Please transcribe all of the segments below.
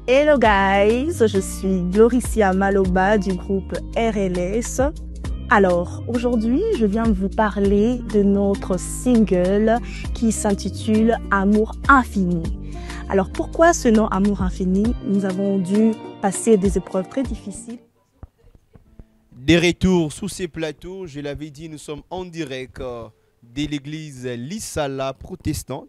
Hello guys, je suis Gloricia Maloba du groupe RLS. Alors, aujourd'hui, je viens vous parler de notre single qui s'intitule Amour infini. Alors, pourquoi ce nom Amour infini? Nous avons dû passer des épreuves très difficiles. Des retours sous ces plateaux, je l'avais dit, nous sommes en direct de l'église Lissala protestante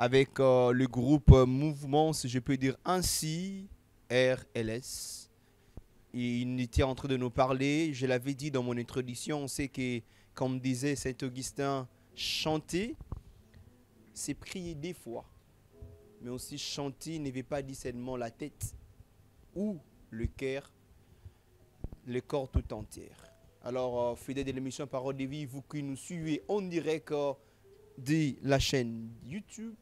avec le groupe Mouvement, si je peux dire ainsi, RLS. Et il était en train de nous parler, je l'avais dit dans mon introduction, on sait que, comme disait Saint-Augustin, chanter, c'est prier des fois. Mais aussi chanter ne veut pas dire seulement la tête ou le cœur, le corps tout entier. Alors, fidèles de l'émission Parole de Vie, vous qui nous suivez en direct de la chaîne YouTube,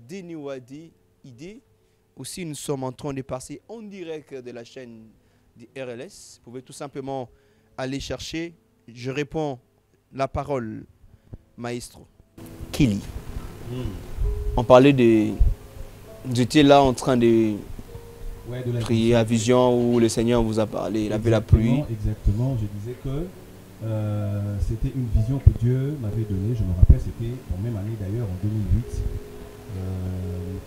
Denewade ID. Aussi, nous sommes en train de passer en direct de la chaîne de RLS. Vous pouvez tout simplement aller chercher. Je réponds la parole, maestro. Kelly. On parlait de... J'étais là en train de... Ouais, de la prier à vision où le Seigneur vous a parlé, il avait la pluie. Exactement, je disais que c'était une vision que Dieu m'avait donnée, je me rappelle, c'était en même année d'ailleurs, en 2008.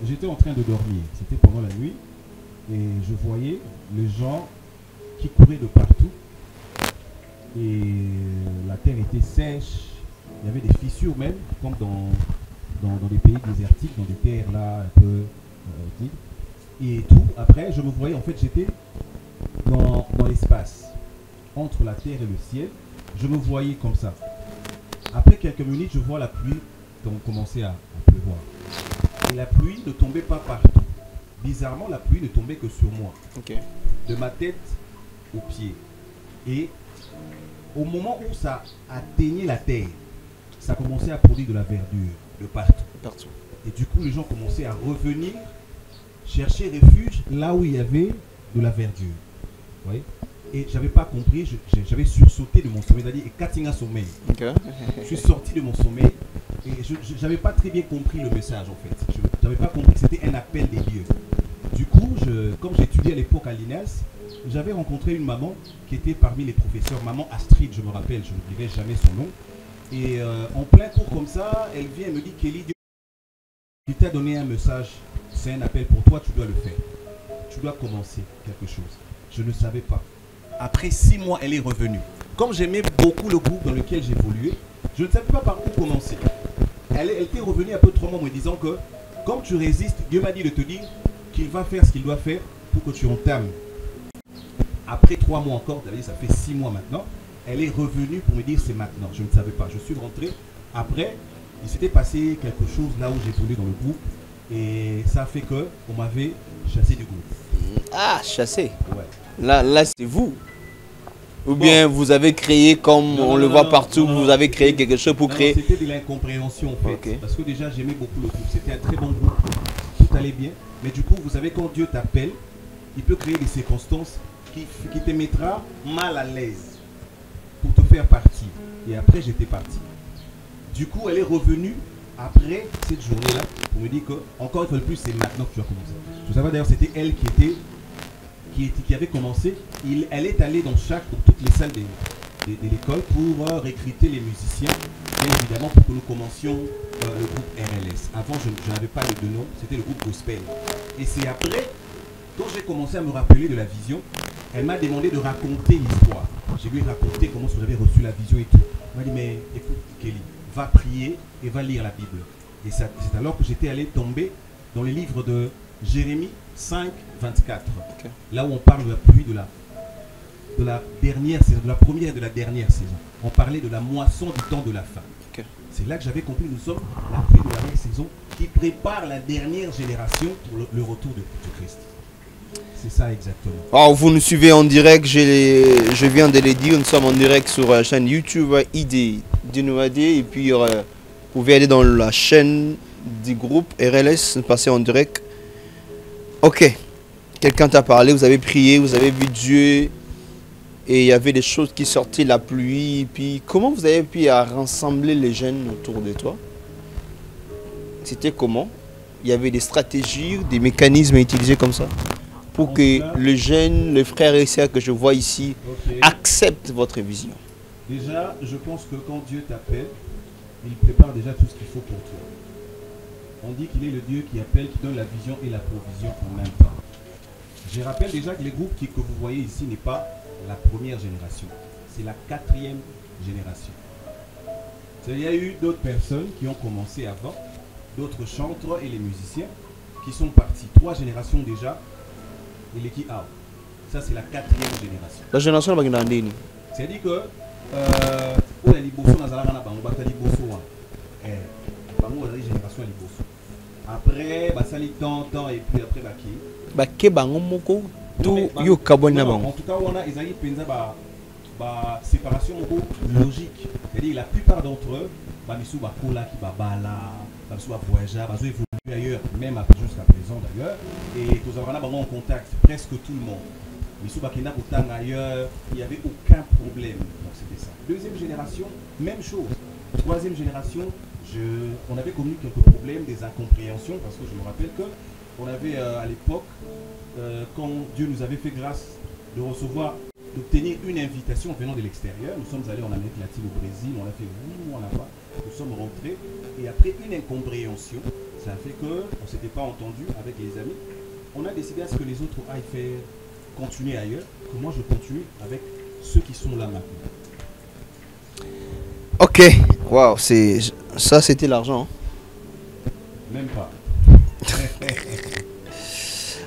J'étais en train de dormir, c'était pendant la nuit, et je voyais les gens qui couraient de partout, et la terre était sèche, il y avait des fissures même, comme dans des pays désertiques, dans des terres là un peu vides. Et tout, après, je me voyais, en fait, j'étais dans l'espace, entre la terre et le ciel. Je me voyais comme ça. Après quelques minutes, je vois la pluie commencer à pleuvoir. Et la pluie ne tombait pas partout. Bizarrement, la pluie ne tombait que sur moi. Okay. De ma tête aux pieds. Et au moment où ça atteignait la terre, ça commençait à produire de la verdure de partout. Et du coup, les gens commençaient à revenir chercher refuge là où il y avait de la verdure. Oui. Et j'avais pas compris, j'avais sursauté de mon sommeil, c'est-à-dire Katinga sommeil. Okay. Je suis sorti de mon sommeil et je n'avais pas très bien compris le message en fait. Je n'avais pas compris que c'était un appel des dieux. Du coup, comme j'étudiais à l'époque à l'INES, j'avais rencontré une maman qui était parmi les professeurs, maman Astrid, je me rappelle, je n'oublierai jamais son nom. Et en plein cours comme ça, elle vient et me dit, Kelly, Dieu t'a donné un message. C'est un appel pour toi, tu dois le faire. Tu dois commencer quelque chose. Je ne savais pas. Après 6 mois, elle est revenue. Comme j'aimais beaucoup le groupe dans lequel j'évoluais, je ne savais pas par où commencer. Elle était revenue un peu 3 mois me disant que, comme tu résistes, Dieu m'a dit de te dire qu'il va faire ce qu'il doit faire pour que tu entames. Après 3 mois encore, ça fait 6 mois maintenant, elle est revenue pour me dire c'est maintenant. Je ne savais pas. Je suis rentré. Après, il s'était passé quelque chose là où j'évoluais dans le groupe. Et ça fait que on m'avait chassé du groupe. Ah, chassé. Ouais. Là c'est vous. Ou bien vous avez créé, comme on le voit partout, vous avez créé quelque chose pour créer. C'était de l'incompréhension en fait. Okay. Parce que déjà j'aimais beaucoup le groupe. C'était un très bon groupe. Tout allait bien. Mais du coup, vous savez, quand Dieu t'appelle, il peut créer des circonstances qui te mettra mal à l'aise pour te faire partir. Et après, j'étais parti. Du coup, elle est revenue après cette journée-là, pour me dire que, encore une fois de plus, c'est maintenant que tu as commencé. Je savais d'ailleurs, c'était elle qui avait commencé. Elle est allée dans toutes les salles de l'école pour recruter les musiciens, bien évidemment pour que nous commencions le groupe RLS. Avant, je n'avais pas de nom, c'était le groupe Gospel. Et c'est après, quand j'ai commencé à me rappeler de la vision, elle m'a demandé de raconter l'histoire. J'ai lui raconté comment j'avais reçu la vision et tout. Elle m'a dit, mais écoute Kelly, va prier et va lire la Bible. Et c'est alors que j'étais allé tomber dans les livres de Jérémie 5, 24. Okay. Là où on parle de la pluie de la dernière saison, de la première et de la dernière saison. On parlait de la moisson du temps de la fin. Okay. C'est là que j'avais compris, nous sommes la pluie de la dernière saison qui prépare la dernière génération pour le retour de Christ. C'est ça exactement. Alors, vous nous suivez en direct, je viens de le dire, nous sommes en direct sur la chaîne YouTube ID Denewade et puis vous pouvez aller dans la chaîne du groupe RLS, passer en direct. Ok, quelqu'un t'a parlé, vous avez prié, vous avez vu Dieu et il y avait des choses qui sortaient, la pluie. Et puis comment vous avez pu rassembler les jeunes autour de toi? C'était comment? Il y avait des stratégies, des mécanismes à utiliser comme ça? pour que les jeunes, les frères et sœurs que je vois ici acceptent votre vision? Déjà, je pense que quand Dieu t'appelle, il prépare déjà tout ce qu'il faut pour toi. On dit qu'il est le Dieu qui appelle, qui donne la vision et la provision en même temps. Je rappelle déjà que les groupes que vous voyez ici n'est pas la première génération. C'est la 4e génération. Il y a eu d'autres personnes qui ont commencé avant, d'autres chantres et les musiciens qui sont partis. 3 générations déjà. Et les qui out. Ça, c'est la 4e génération. La génération de Bagdadini. C'est-à-dire que on a liboso na zalaka na bango bata liboso wa. Bango la génération à liboso. Après, basali temps et puis après baki. Bake bango moko tout yo kabona bango. En tout cas, on a ezali penza ba séparation moko logique. C'est-à-dire la plupart d'entre eux, ba misu ba kola ki ba bala, ba misu ba voyager, ba zo évoluer ailleurs, même après jusqu'à présent d'ailleurs. Et tous avons en contact presque tout le monde. Misu ba kenda kotanga ailleurs, il n'y avait aucun problème. Donc c'était ça. 2e génération, même chose. 3e génération, on avait connu quelques problèmes, des incompréhensions, parce que je me rappelle que on avait à l'époque, quand Dieu nous avait fait grâce de recevoir, d'obtenir une invitation venant de l'extérieur. Nous sommes allés en Amérique latine, au Brésil, on a fait 8 mois là-bas, nous sommes rentrés, et après une incompréhension, ça a fait qu'on ne s'était pas entendu avec les amis. On a décidé à ce que les autres aillent faire, continuer ailleurs, que moi je continue avec ceux qui sont là maintenant. Ok, waouh, ça c'était l'argent. Même pas.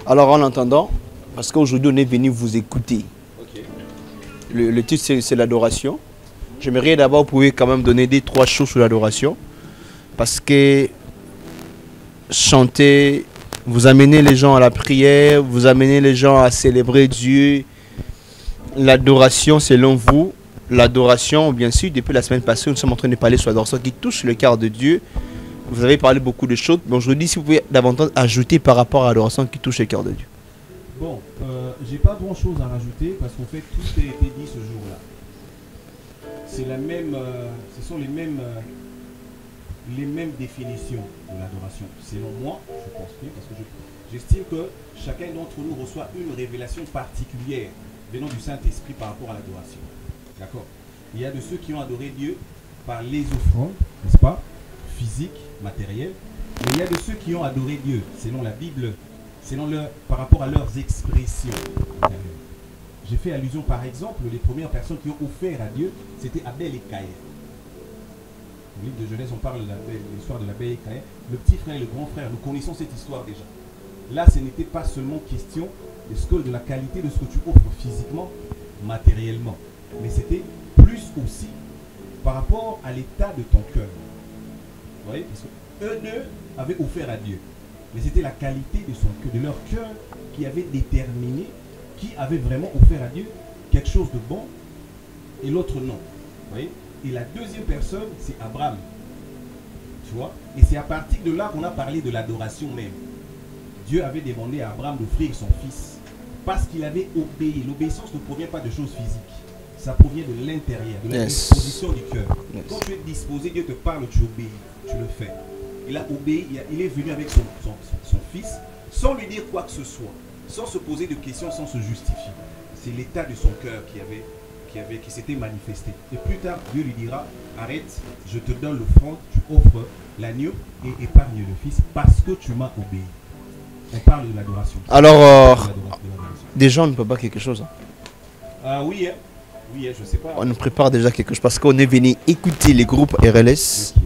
Alors en attendant, parce qu'aujourd'hui on est venu vous écouter. Okay. Le titre c'est l'adoration. J'aimerais d'abord vous pouvez quand même donner 2-3 choses sur l'adoration. Parce que chanter, vous amenez les gens à la prière, vous amenez les gens à célébrer Dieu. L'adoration selon vous, l'adoration, bien sûr, depuis la semaine passée, nous sommes en train de parler sur l'adoration qui touche le cœur de Dieu. Vous avez parlé beaucoup de choses, mais aujourd'hui, si vous pouvez davantage ajouter par rapport à l'adoration qui touche le cœur de Dieu. Bon, j'ai pas grand chose à rajouter parce qu'en fait, tout a été dit ce jour-là. C'est la même, ce sont les mêmes définitions de l'adoration. Selon moi, je pense bien, parce que j'estime que chacun d'entre nous reçoit une révélation particulière venant du Saint-Esprit par rapport à l'adoration. D'accord? Il y a de ceux qui ont adoré Dieu par les offrandes, n'est-ce pas? Physiques, matérielles. Mais il y a de ceux qui ont adoré Dieu, selon la Bible, par rapport à leurs expressions. J'ai fait allusion, par exemple, les premières personnes qui ont offert à Dieu, c'était Abel et Caïn. Au livre de Genèse, on parle de l'histoire de l'Abel et Caïn. Le petit frère et le grand frère, nous connaissons cette histoire déjà. Là, ce n'était pas seulement question de la qualité de ce que tu offres physiquement, matériellement. Mais c'était plus aussi par rapport à l'état de ton cœur. Vous voyez? Parce qu'eux deux avaient offert à Dieu. Mais c'était la qualité de leur cœur qui avait déterminé qui avait vraiment offert à Dieu quelque chose de bon et l'autre non. Vous voyez? Et la deuxième personne, c'est Abraham. Tu vois? Et c'est à partir de là qu'on a parlé de l'adoration même. Dieu avait demandé à Abraham d'offrir son fils parce qu'il avait obéi. L'obéissance ne provient pas de choses physiques. Ça provient de l'intérieur, de la disposition du cœur. Quand tu es disposé, Dieu te parle, tu obéis, tu le fais. Il a obéi, il est venu avec son fils sans lui dire quoi que ce soit, sans se poser de questions, sans se justifier. C'est l'état de son cœur qui s'était manifesté. Et plus tard, Dieu lui dira, arrête, je te donne l'offrande, tu offres l'agneau et épargne le fils parce que tu m'as obéi. On parle de l'adoration. Alors, déjà on ne peut pas quelque chose. Oui, hein. Oui, je sais pas. On nous prépare déjà quelque chose parce qu'on est venu écouter les groupes RLS. Okay.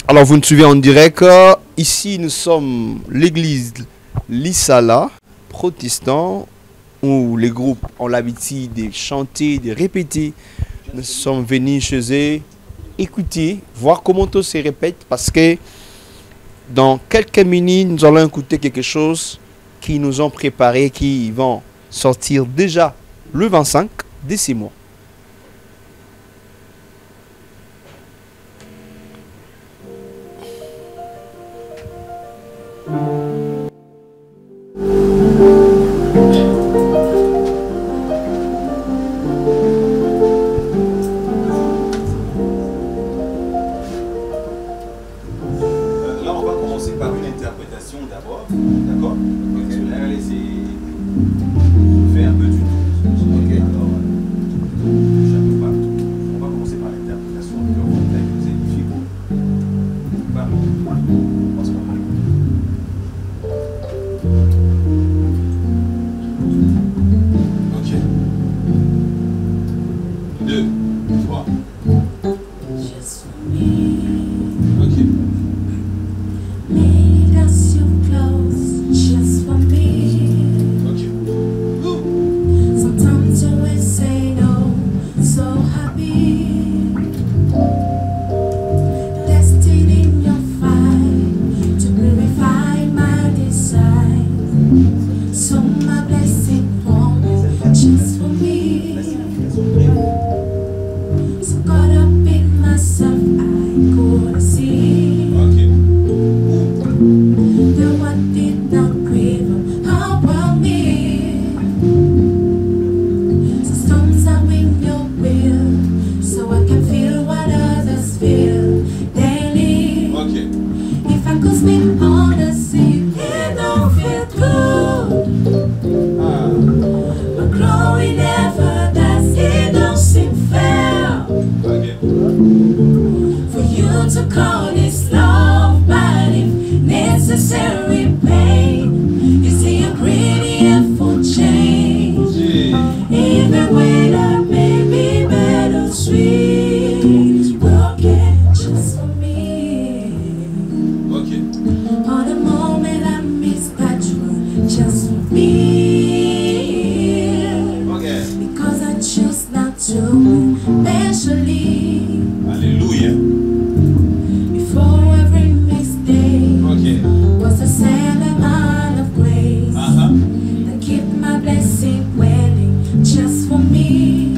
Alors vous nous suivez en direct. Ici nous sommes l'église Lissala, protestant, où les groupes ont l'habitude de chanter, de répéter. Nous sommes venus chez eux, écouter, voir comment tout se répète parce que dans quelques minutes nous allons écouter quelque chose qui nous ont préparé, qui vont sortir déjà le 25 de ces mois. Là, on va commencer par faire une interprétation d'abord, d'accord? Parce que là, fait un peu du tout. Ok. Alors, un peu partout. On va commencer par l'interprétation de l'œuvre que vous édifiez pour en ce moment. Ok. 2, 3. Just for me. Ok. Lay down your clothes just for me. Ok. Sometimes you will say no, so happy. Destined in your fight to purify my desire. So my blessing won't just for me. So caught up in myself, I couldn't see. Ok. The one did not quiver about me. So storms are in your will, so I can feel what others feel daily. Ok. If I could speak on the sea, it don't feel good. Ah. But growing never does, it don't seem fair. Ok. For you to call this love, but if necessary pain is the ingredient for change. Even when I may be better sweet, broken just for me. Ok. On the moment I miss that truth, just for me. Ok. Because I choose not to, eventually. Alléluia. Before every mistake Ok. was a amount of grace that keep my blessing waiting just for me.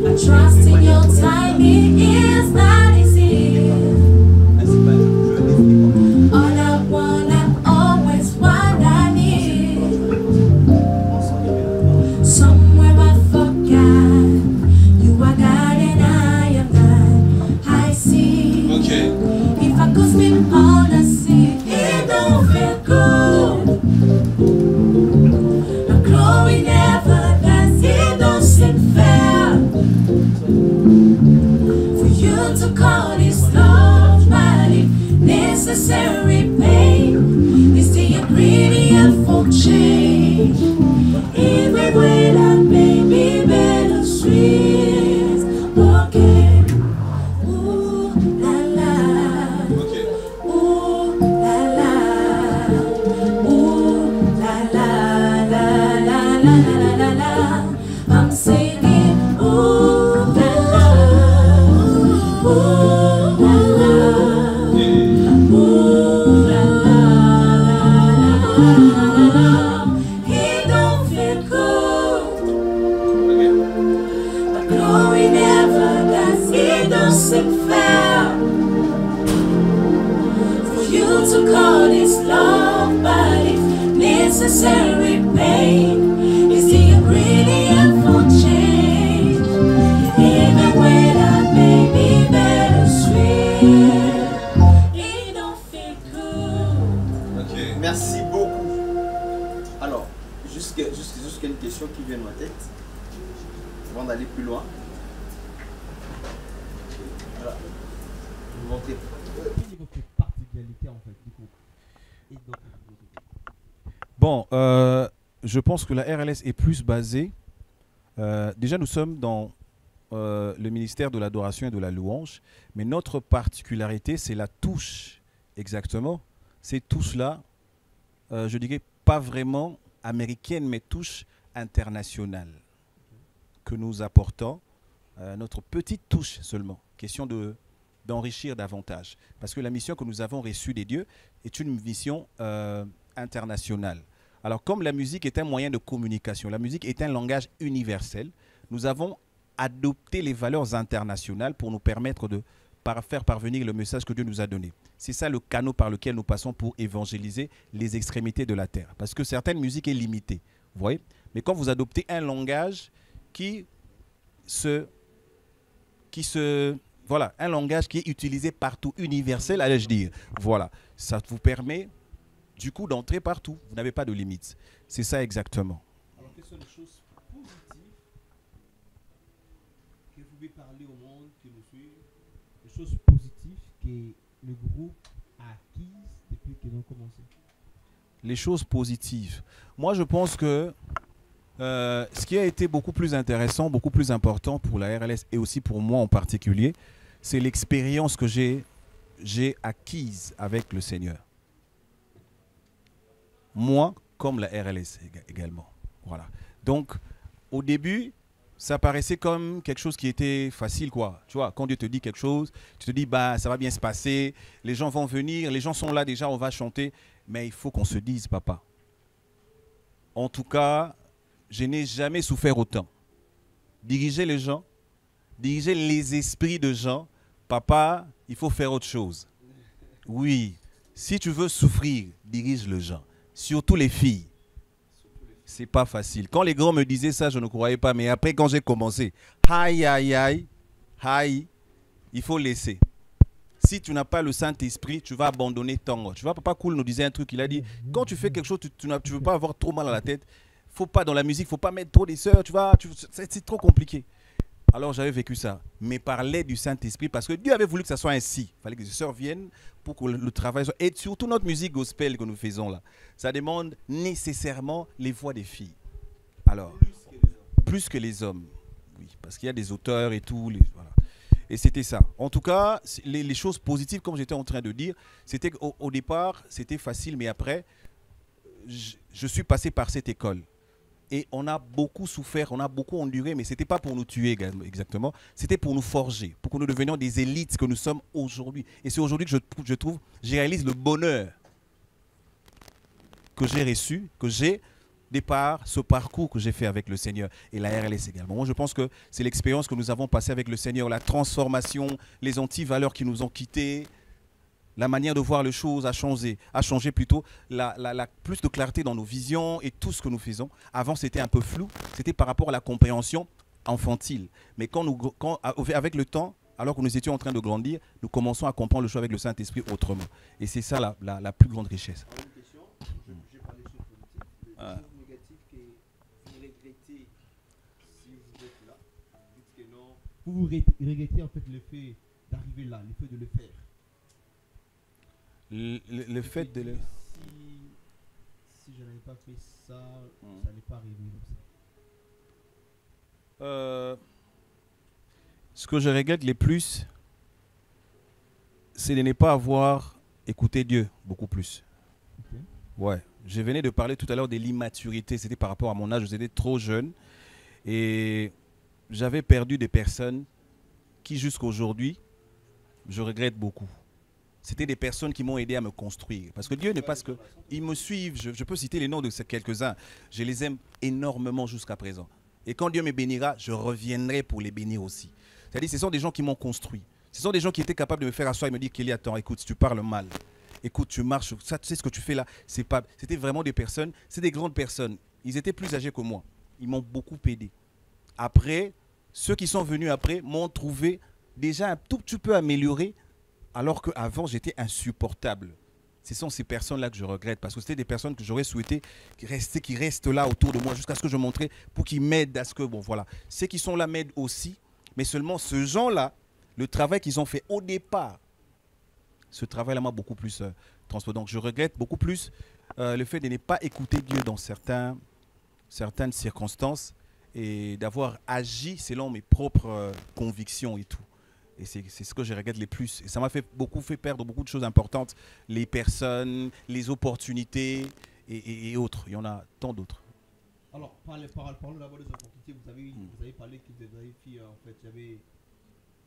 I trust in your timing is not easy. All I want, I always want, I need. Somewhere I forgot you are God and I am not. I see. Ok. If I could speak honestly, it don't feel good. But growing never does, it don't seem fair. For you to call this love, but if necessary pain is the ingredient for change. Even when I may be better sweet, okay. Ooh la la. Ok. Ooh la la, ooh la la la la la la la la. I'm singing ooh la la, ooh la la, ooh la la la la. It don't feel good, but glory never does. It don't seem fair. For you to call this love, but if necessary pain is the ingredient for change. Even when I may be better sweet, it don't feel good. Ok. Merci beaucoup. Alors, juste une question qui vient de ma tête, avant d'aller plus loin. Voilà. Vous montrez. Quelle est votre particularité en fait du groupe et d'autres groupes? Bon, je pense que la RLS est plus basée. Déjà, nous sommes dans le ministère de l'adoration et de la louange, mais notre particularité, c'est la touche, exactement. Ces touches-là, je dirais pas vraiment américaine, mais touche internationale que nous apportons. Notre petite touche seulement, question d'enrichir davantage. Parce que la mission que nous avons reçue des dieux est une mission internationale. Alors, comme la musique est un moyen de communication, la musique est un langage universel, nous avons adopté les valeurs internationales pour nous permettre de faire parvenir le message que Dieu nous a donné. C'est ça le canal par lequel nous passons pour évangéliser les extrémités de la terre. Parce que certaines musiques est limitée, vous voyez. Mais quand vous adoptez un langage qui se voilà, un langage qui est utilisé partout, universel, allais-je dire. Voilà, ça vous permet du coup d'entrer partout. Vous n'avez pas de limites. C'est ça exactement. Alors, quelles sont les choses positives que vous pouvez parler au monde qui nous suit? Les choses positives que le groupe a acquises depuis qu'ils ont commencé. Les choses positives. Moi, je pense que ce qui a été beaucoup plus intéressant, beaucoup plus important pour la RLS et aussi pour moi en particulier, c'est l'expérience que j'ai acquise avec le Seigneur. Moi, comme la RLS également. Voilà. Donc, au début, ça paraissait comme quelque chose qui était facile, quoi. Tu vois, quand Dieu te dit quelque chose, tu te dis, bah, ça va bien se passer, les gens vont venir, les gens sont là déjà, on va chanter. Mais il faut qu'on se dise, papa. En tout cas, je n'ai jamais souffert autant. Diriger les gens, diriger les esprits de gens, papa, il faut faire autre chose. Oui, si tu veux souffrir, dirige les gens. Surtout les filles. C'est pas facile. Quand les grands me disaient ça, je ne croyais pas. Mais après, quand j'ai commencé, aïe, aïe, aïe, aïe, il faut laisser. Si tu n'as pas le Saint-Esprit, tu vas abandonner ton. Tu vois, Papa Cool nous disait un truc, il a dit, quand tu fais quelque chose, tu ne veux pas avoir trop mal à la tête. Faut pas dans la musique, faut pas mettre trop des sœurs, tu vois, c'est trop compliqué. Alors j'avais vécu ça, mais par l'aide du Saint-Esprit, parce que Dieu avait voulu que ça soit ainsi. Il fallait que les sœurs viennent pour que le travail soit... Et surtout notre musique gospel que nous faisons là, ça demande nécessairement les voix des filles. Alors, plus que les hommes. Oui, parce qu'il y a des auteurs et tout. Voilà. Et c'était ça. En tout cas, les choses positives, comme j'étais en train de dire, c'était qu'au départ, c'était facile, mais après, je suis passé par cette école. Et on a beaucoup souffert, on a beaucoup enduré, mais ce n'était pas pour nous tuer exactement, c'était pour nous forger, pour que nous devenions des élites que nous sommes aujourd'hui. Et c'est aujourd'hui que je réalise le bonheur que j'ai reçu, que j'ai de par ce parcours que j'ai fait avec le Seigneur et la RLS également. Moi, je pense que c'est l'expérience que nous avons passée avec le Seigneur, la transformation, les anti-valeurs qui nous ont quittés, la manière de voir les choses a changé plutôt, plus de clarté dans nos visions et tout ce que nous faisons. Avant, c'était un peu flou, c'était par rapport à la compréhension infantile. Mais avec le temps, alors que nous étions en train de grandir, nous commençons à comprendre le choix avec le Saint-Esprit autrement. Et c'est ça la plus grande richesse. Une question, j'ai parlé de choses positives, des choses négatives que vous regrettez si vous êtes là. Dites que non. Vous regrettez en fait le fait d'arriver là, le fait de le faire. Le fait de le... Si je n'avais pas fait ça, ça n'est pas arrivé comme ça. Ce que je regrette le plus, c'est de ne pas avoir écouté Dieu beaucoup plus. Okay. Ouais. Je venais de parler tout à l'heure de l'immaturité. C'était par rapport à mon âge. J'étais trop jeune. Et j'avais perdu des personnes qui, jusqu'à aujourd'hui, je regrette beaucoup. C'était des personnes qui m'ont aidé à me construire. Parce que Dieu n'est pas ce que... Ils me suivent. Je peux citer les noms de quelques-uns. Je les aime énormément jusqu'à présent. Et quand Dieu me bénira, je reviendrai pour les bénir aussi. C'est-à-dire, ce sont des gens qui m'ont construit. Ce sont des gens qui étaient capables de me faire asseoir et me dire, Kelly, attends, écoute, si tu parles mal, écoute, tu marches, ça, tu sais ce que tu fais là, c'est pas... C'était vraiment des personnes, c'est des grandes personnes. Ils étaient plus âgés que moi. Ils m'ont beaucoup aidé. Après, ceux qui sont venus après m'ont trouvé déjà un tout petit peu amélioré, alors qu'avant, j'étais insupportable. Ce sont ces personnes-là que je regrette, parce que c'était des personnes que j'aurais souhaité qui restent là autour de moi jusqu'à ce que je montre, pour qu'ils m'aident à ce que, bon voilà, ceux qui sont là m'aident aussi, mais seulement ce gens-là, le travail qu'ils ont fait au départ, ce travail-là m'a beaucoup plus transformé. Donc je regrette beaucoup plus le fait de ne pas écouter Dieu dans certaines circonstances et d'avoir agi selon mes propres convictions et tout. Et c'est ce que je regrette le plus. Et ça m'a fait perdre beaucoup de choses importantes. Les personnes, les opportunités et autres. Il y en a tant d'autres. Alors, parlons d'abord des opportunités. Vous avez parlé que vous avez fait, en fait, il y avait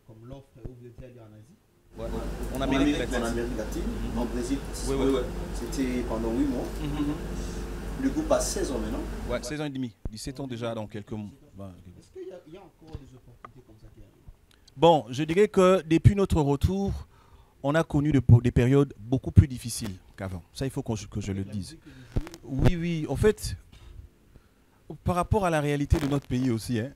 comme l'offre où vous étiez allé en Asie. Ouais. En Amérique latine, en Brésil. Oui. C'était pendant 8 mois. Le groupe a 16 ans maintenant. Ouais, 16 ans et demi. 17 ans déjà dans quelques mois. Est-ce qu'il y a encore des opportunités comme ça qui arrivent? Bon, je dirais que depuis notre retour, on a connu des périodes beaucoup plus difficiles qu'avant. Ça, il faut que je le dise. Oui. En fait, par rapport à la réalité de notre pays aussi, hein.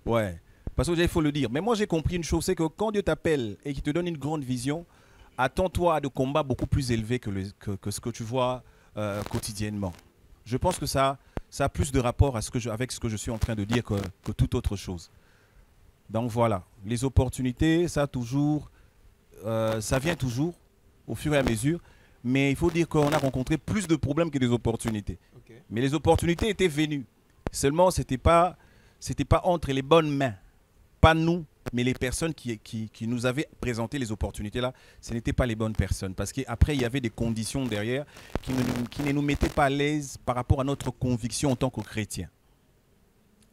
Ouais. Parce que déjà, il faut le dire. Mais moi, j'ai compris une chose, c'est que quand Dieu t'appelle et qu'il te donne une grande vision, attends-toi à des combats beaucoup plus élevés que ce que tu vois quotidiennement. Je pense que ça a plus de rapport avec ce que je suis en train de dire que toute autre chose. Donc voilà, les opportunités, ça vient toujours au fur et à mesure. Mais il faut dire qu'on a rencontré plus de problèmes que des opportunités. Ok. Mais les opportunités étaient venues. Seulement, c'était pas entre les bonnes mains. Pas nous, mais les personnes qui nous avaient présenté les opportunités là, ce n'étaient pas les bonnes personnes. Parce qu'après, il y avait des conditions derrière qui ne nous mettaient pas à l'aise par rapport à notre conviction en tant que chrétiens.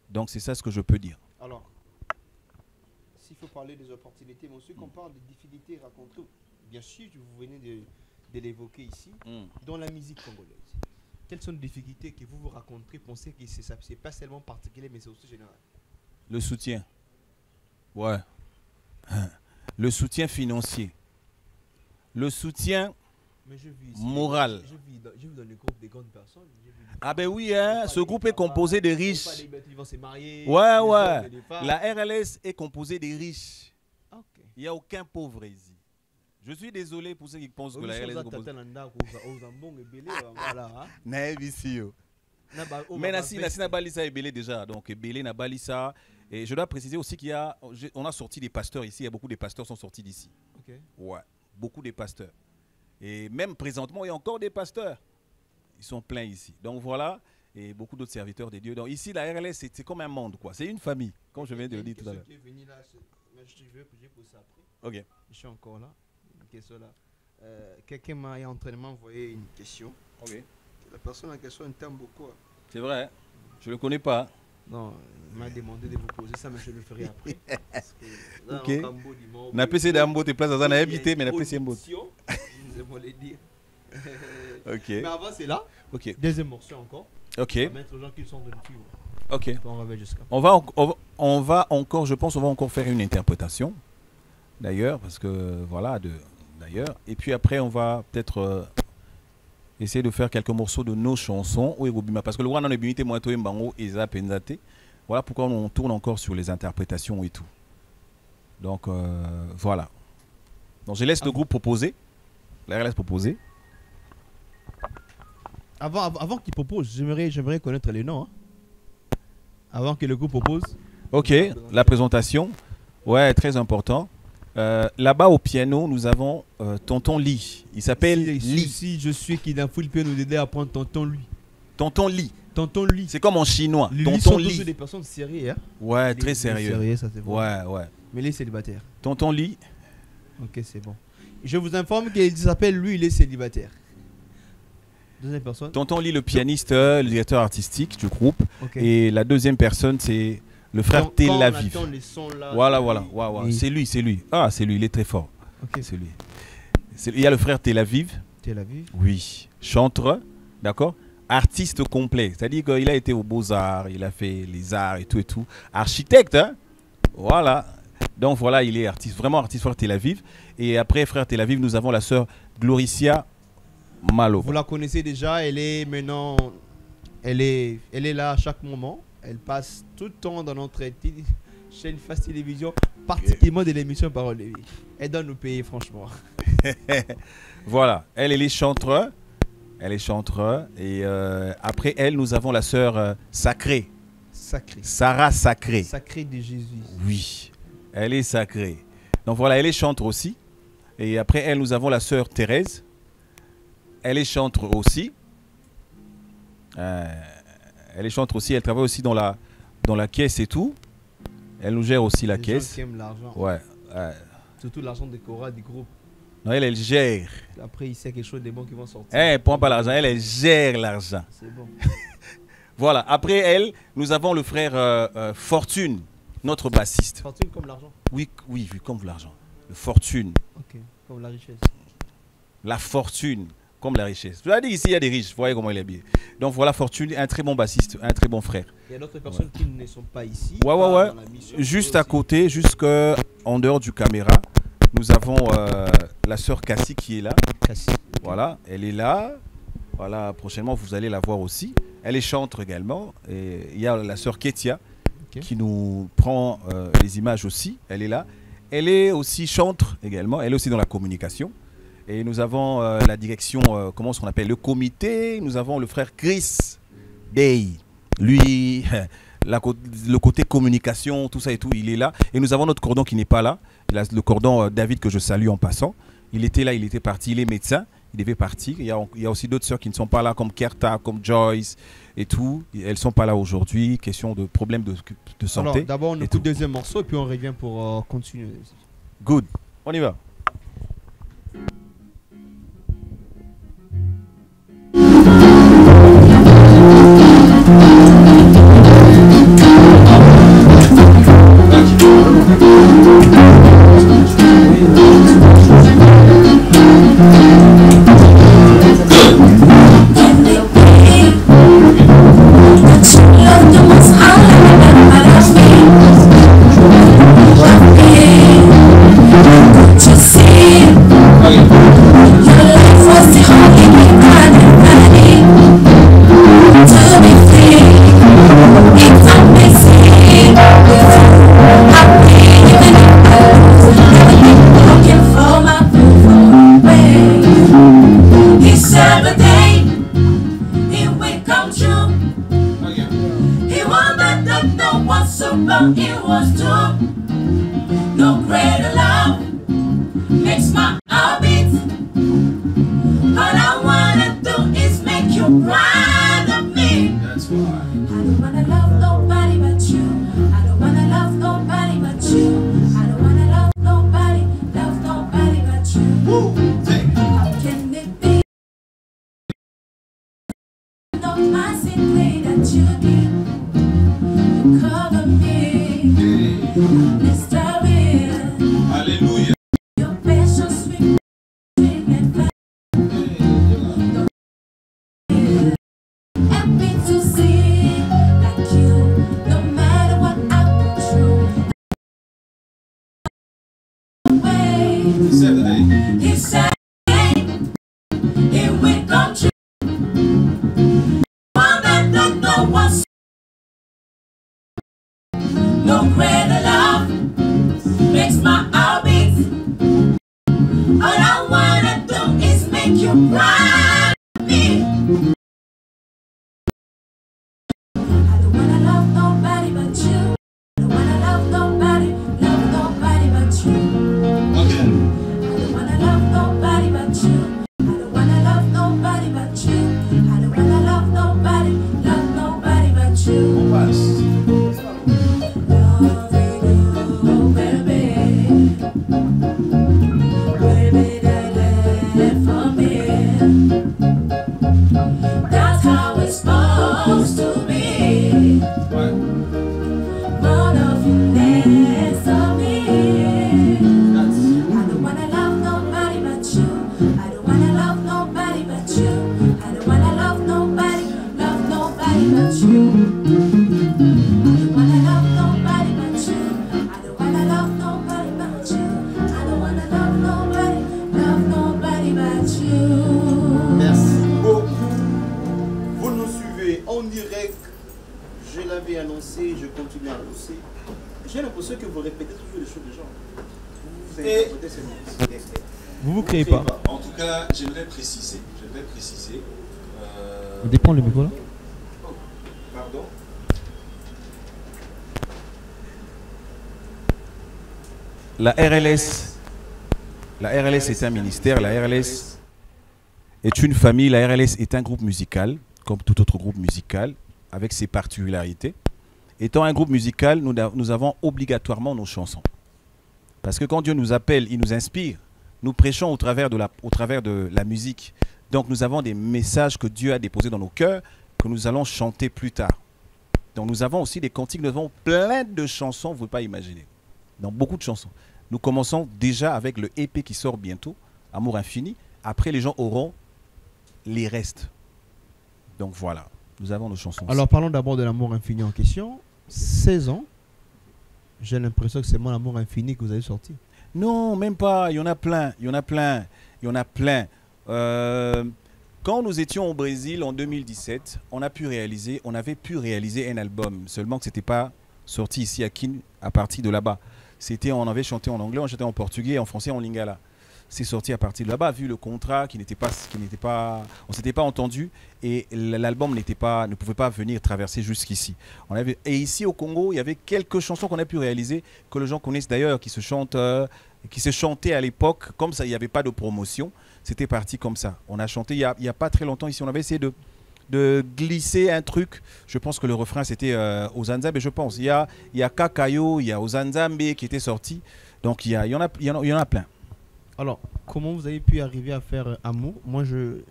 Donc c'est ça ce que je peux dire. Alors, s'il faut parler des opportunités, mais aussi qu'on parle des difficultés rencontrées, bien sûr, vous venez de l'évoquer ici, dans la musique congolaise. Quelles sont les difficultés que vous rencontrez? Pensez que ce n'est pas seulement particulier, mais c'est aussi général. Le soutien. Ouais. Le soutien financier. Le soutien Mais je vis ici, moral. Je vis dans le groupe des grandes personnes. Ah ben oui, hein, ce groupe est composé de riches. Ils vont se marier. Ouais, les ouais. hommes et les femmes. La RLS est composée de riches. Ok. Il n'y a aucun pauvre ici. Je suis désolé pour ceux qui pensent que la RLS est composée. Mais Nassi n'a balisa Ebélé déjà. Donc Ebélé n'a balisa. Et je dois préciser aussi on a sorti des pasteurs ici. Il y a beaucoup de pasteurs qui sont sortis d'ici. Ok. Ouais, beaucoup de pasteurs. Et même présentement, il y a encore des pasteurs. Ils sont pleins ici. Donc voilà. Et beaucoup d'autres serviteurs de Dieu. Donc ici, la RLS, c'est comme un monde, quoi. C'est une famille, comme je viens de le dire tout à l'heure. Je pose ça après. Ok. Je suis encore là. Une question là. Quelqu'un m'a entraînement envoyé une question. Ok. La personne en question t'aime beaucoup. C'est vrai. Hein? Je ne le connais pas. Non, il m'a demandé de vous poser ça, mais je le ferai après. Parce que là, Ok. en Cambo, dis-moi, On a PC d'Ambo, tes places dans un il y a habité, mais on a une PC Ambo. production, je voulais dire. Ok. Mais avant, c'est là. Ok. Deuxième morceau encore. Ok. On va mettre aux gens qui sont de le suivre. Ok. On revient jusqu'à. On va encore, je pense, on va encore faire une interprétation. D'ailleurs, parce que voilà, d'ailleurs. Et puis après, on va peut-être essayer de faire quelques morceaux de nos chansons. Parce que le Rwanda est moi et Penzate. Voilà pourquoi on tourne encore sur les interprétations et tout. Donc voilà. Donc je laisse le groupe proposer. La laisse proposer. Avant qu'il propose, j'aimerais connaître les noms. Hein. Avant que le groupe propose. Ok, la présentation. Ouais, très important. Là-bas au piano, nous avons Tonton Lee. Il s'appelle Lee. Si je suis qui d'un fou, il peut nous aider à prendre Tonton Lee. Tonton Lee. Tonton Lee. C'est comme en chinois. Lee Tonton sont Lee. tous des personnes sérieuses. Hein. Ouais, très sérieux. Sérieux, ça c'est bon. Ouais, ouais. Mais il est célibataire. Tonton Lee. Ok, c'est bon. Je vous informe qu'il s'appelle, lui, il est célibataire. Deuxième personne. Tonton Lee, le pianiste, le directeur artistique du groupe. Ok. Et la deuxième personne, c'est le frère Tel Quand on Aviv. attend les sons là, Voilà, c'est voilà. lui. Ouais, ouais. Et- C'est lui, c'est lui. Ah, c'est lui, il est très fort. Ok. C'est lui. Il y a le frère Tel Aviv. Tel Aviv. Oui. Chanteur, d'accord. Artiste complet. C'est-à-dire qu'il a été aux Beaux-Arts, il a fait les arts et tout et tout. Architecte, hein. Voilà. Donc voilà, il est artiste, vraiment artiste, frère Tel Aviv. Et après, frère Tel Aviv, nous avons la sœur Gloricia Malo. Vous la connaissez déjà, elle est maintenant, elle est là à chaque moment. Elle passe tout le temps dans notre chaîne Face Télévision, particulièrement de l'émission Parole de Vie. Elle doit nous payer, franchement. Voilà, elle est chanteuse. Elle est chanteuse. Et après elle, nous avons la sœur Sacrée. Sacré. Sarah Sacrée. Sacré de Jésus. Oui, elle est sacrée. Donc voilà, elle est chanteuse aussi. Et après elle, nous avons la sœur Thérèse. Elle est chanteuse aussi. Elle est chanteuse aussi. Elle travaille aussi dans la caisse et tout. Elle nous gère aussi la Les gens caisse. qui aiment l'argent. Ouais. Surtout l'argent des choras, du groupe. Non, elle gère. Après, il sait quelque chose de bon qui vont sortir. Elle ne prend pas l'argent, elle gère l'argent. C'est bon. Voilà, après elle, nous avons le frère Fortune, notre bassiste. Fortune comme l'argent. Oui, oui, comme l'argent. Le Fortune, Ok. Comme la richesse. la fortune, comme la richesse. Je vous ai dit ici, il y a des riches, vous voyez comment il est habillé. Donc voilà, Fortune, un très bon bassiste, un très bon frère. Il y a d'autres personnes qui ne sont pas ici. Ouais, ouais, pas ouais. dans la mission, Juste mais à aussi. côté, en dehors du caméra, nous avons la sœur Cassie qui est là. Cassie. Voilà, elle est là. Voilà, prochainement, vous allez la voir aussi. Elle est chanteuse également. Et il y a la sœur Ketia qui nous prend les images aussi. Elle est là. Elle est aussi chantre également. Elle est aussi dans la communication. Et nous avons la direction, comment on appelle, le comité. Nous avons le frère Chris Day. Lui, le côté communication, tout ça et tout, il est là. Et nous avons notre cordon qui n'est pas là. Le cordon David que je salue en passant. Il était là, il était parti. Il est médecin. Il devait partir. Il y a aussi d'autres sœurs qui ne sont pas là, comme Kerta, comme Joyce et tout. Elles ne sont pas là aujourd'hui. Question de problèmes de santé. Alors, d'abord, on écoute le deuxième morceau et puis on revient pour continuer. Good. On y va. La RLS est un ministère, la RLS est une famille, la RLS est un groupe musical, comme tout autre groupe musical, avec ses particularités. Étant un groupe musical, nous avons obligatoirement nos chansons. Parce que quand Dieu nous appelle, il nous inspire. Nous prêchons au travers de la musique. Donc nous avons des messages que Dieu a déposés dans nos cœurs, que nous allons chanter plus tard. Donc nous avons aussi des cantiques, nous avons plein de chansons, vous ne pouvez pas imaginer. Donc beaucoup de chansons. Nous commençons déjà avec le EP qui sort bientôt, Amour Infini. Après, les gens auront les restes. Donc voilà, nous avons nos chansons. Alors parlons d'abord de l'Amour Infini en question. 16 ans, j'ai l'impression que c'est mon Amour Infini que vous avez sorti. Non, même pas, il y en a plein, il y en a plein, il y en a plein. Quand nous étions au Brésil en 2017, on avait pu réaliser un album, seulement que ce n'était pas sorti ici à Kin à partir de là-bas. On avait chanté en anglais, on chantait en portugais, en français, en lingala. C'est sorti à partir de là-bas, vu le contrat qui n'était pas, on s'était pas entendu et l'album ne pouvait pas venir traverser jusqu'ici. Et ici au Congo, il y avait quelques chansons qu'on a pu réaliser que les gens connaissent d'ailleurs, qui se chantaient à l'époque, comme ça, il n'y avait pas de promotion. C'était parti comme ça. On a chanté il y a pas très longtemps ici, on avait essayé de glisser un truc. Je pense que le refrain c'était Ozanzambe, je pense. Il y a Kakayo, il y a Ozanzambe qui était sorti. Donc il y en a plein. Alors, comment vous avez pu arriver à faire Amour? Moi, ce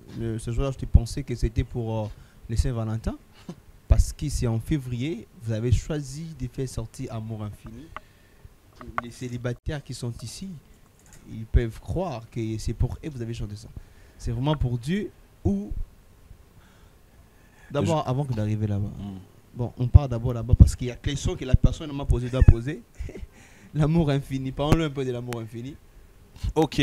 jour-là, je pensais que c'était pour les Saint-Valentin. Parce que c'est en février, vous avez choisi de faire sortir Amour Infini. Les célibataires qui sont ici, ils peuvent croire que c'est pour eux que vous avez chanté ça. C'est vraiment pour Dieu ou... D'abord, avant que d'arriver là-bas. Bon, on part d'abord là-bas parce qu'il y a quelque chose que la personne m'a posé doit poser. L'amour infini. Parlons un peu de l'amour infini. Ok,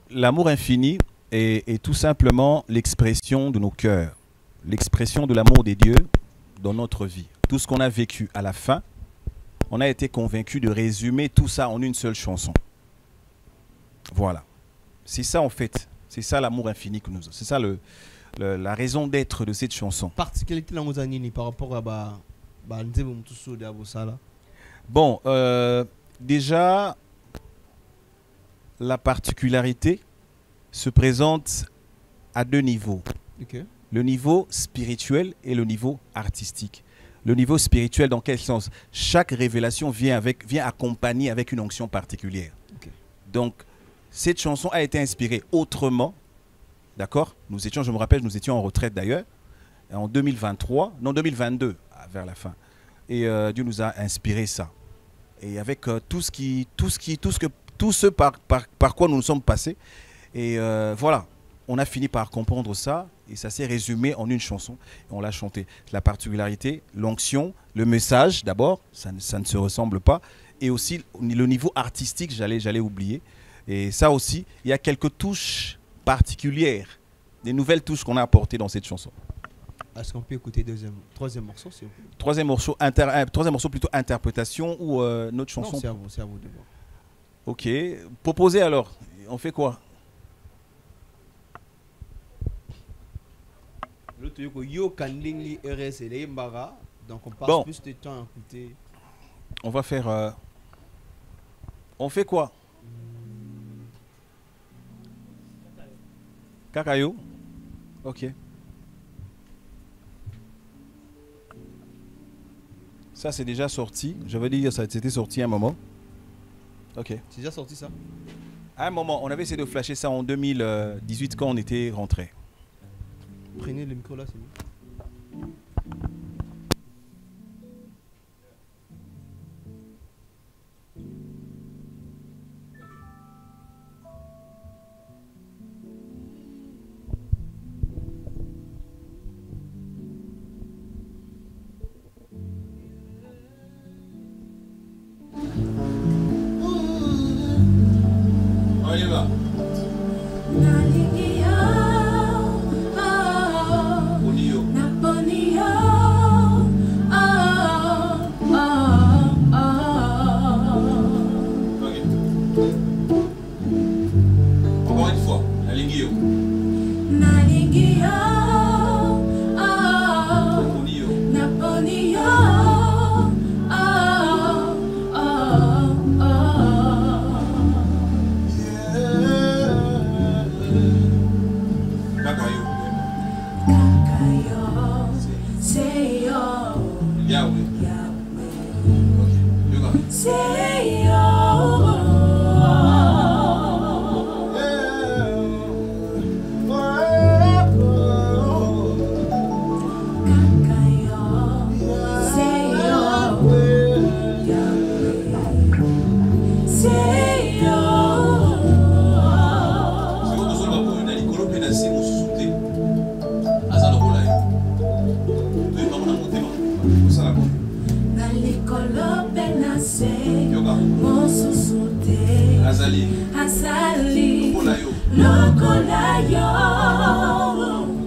l'amour infini est tout simplement l'expression de nos cœurs, l'expression de l'amour des dieux dans notre vie. Tout ce qu'on a vécu à la fin, on a été convaincu de résumer tout ça en une seule chanson. Voilà. C'est ça en fait. C'est ça l'amour infini que nous avons. C'est ça la raison d'être de cette chanson. Particularité dans vos années par rapport à Bon, déjà, la particularité se présente à deux niveaux. Okay. Le niveau spirituel et le niveau artistique. Le niveau spirituel, dans quel sens? Chaque révélation vient accompagner avec une onction particulière. Okay. Donc, cette chanson a été inspirée autrement. D'accord? Je me rappelle, nous étions en retraite d'ailleurs, en 2022, vers la fin. Et Dieu nous a inspiré ça. Et avec tout ce par quoi nous nous sommes passés. Et voilà, on a fini par comprendre ça. Et ça s'est résumé en une chanson. Et on l'a chanté. La particularité, l'onction, le message d'abord, ça ne se ressemble pas. Et aussi le niveau artistique, j'allais oublier. Et ça aussi, il y a quelques touches particulières, des nouvelles touches qu'on a apportées dans cette chanson. Est-ce qu'on peut écouter troisième morceau, s'il vous plaît? Troisième morceau plutôt interprétation ou notre chanson? Non, c'est à vous de voir. Ok, proposez alors, on fait quoi? Donc on passe plus de temps à écouter. On va faire... on fait quoi? Kakayo? Ok. Ça c'est déjà sorti. Je veux dire, ça c'était sorti à un moment. Ok. C'est déjà sorti ça? À un moment, on avait essayé de flasher ça en 2018 quand on était rentré. Prenez le micro là, c'est mieux. On y va. Encore une fois, la ligne.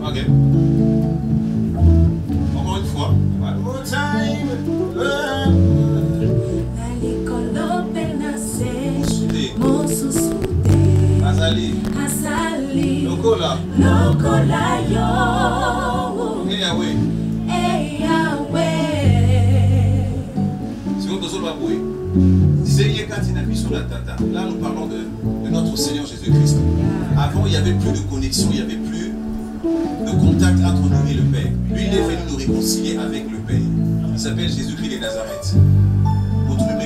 Ok. Encore une fois. One more time. lokola yo. Hey Yahweh. Hey Yahweh. C'est comme dans le là, nous parlons de notre Seigneur Jésus-Christ. Avant, il n'y avait plus de connexion, il n'y avait plus de contact entre nous et le Père. Lui, il est venu nous réconcilier avec le Père. Il s'appelle Jésus-Christ de Nazareth. Il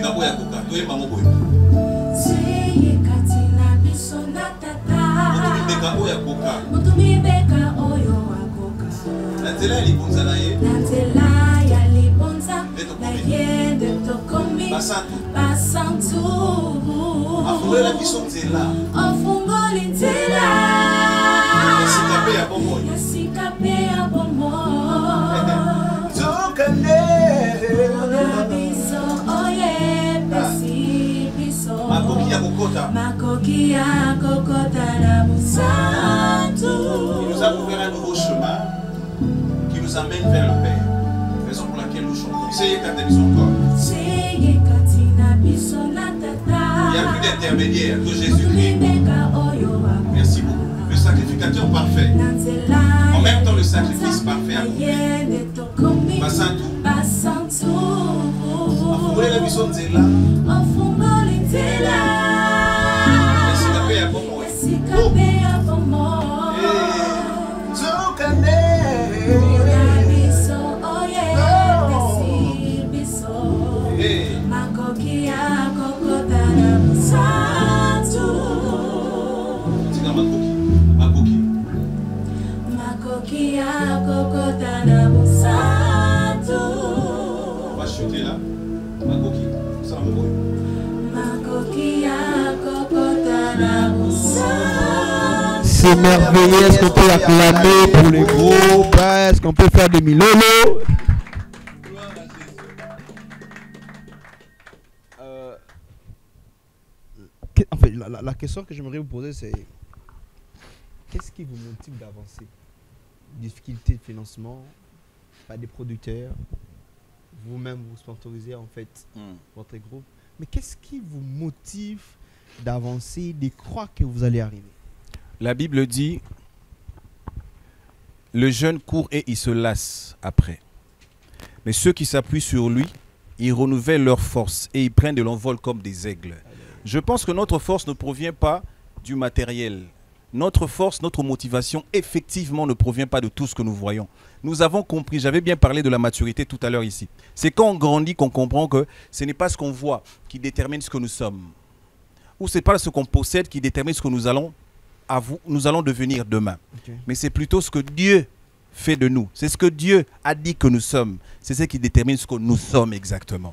nous a ouvert un nouveau chemin qui nous amène vers le Père. Raison pour laquelle nous chantons. Il n'y a plus d'intermédiaire que Jésus-Christ. Merci beaucoup. Le sacrificateur parfait. En même temps, le sacrifice parfait accompli. C'est merveilleux, est-ce qu'on peut acclamer pour les groupes? Est-ce qu'on peut faire des milolo? En fait, la question que j'aimerais vous poser, c'est qu'est-ce qui vous motive d'avancer? Difficulté de financement, pas des producteurs, vous-même vous sponsorisez en fait votre groupe. Mais qu'est-ce qui vous motive d'avancer, de croire que vous allez arriver? La Bible dit, le jeune court et il se lasse après. Mais ceux qui s'appuient sur lui, ils renouvellent leur force et ils prennent de l'envol comme des aigles. Je pense que notre force ne provient pas du matériel. Notre force, notre motivation, effectivement, ne provient pas de tout ce que nous voyons. Nous avons compris, j'avais bien parlé de la maturité tout à l'heure ici. C'est quand on grandit qu'on comprend que ce n'est pas ce qu'on voit qui détermine ce que nous sommes. Ou ce n'est pas ce qu'on possède qui détermine ce que nous allons devenir demain. Okay. Mais c'est plutôt ce que Dieu fait de nous. C'est ce que Dieu a dit que nous sommes. C'est ce qui détermine ce que nous sommes exactement.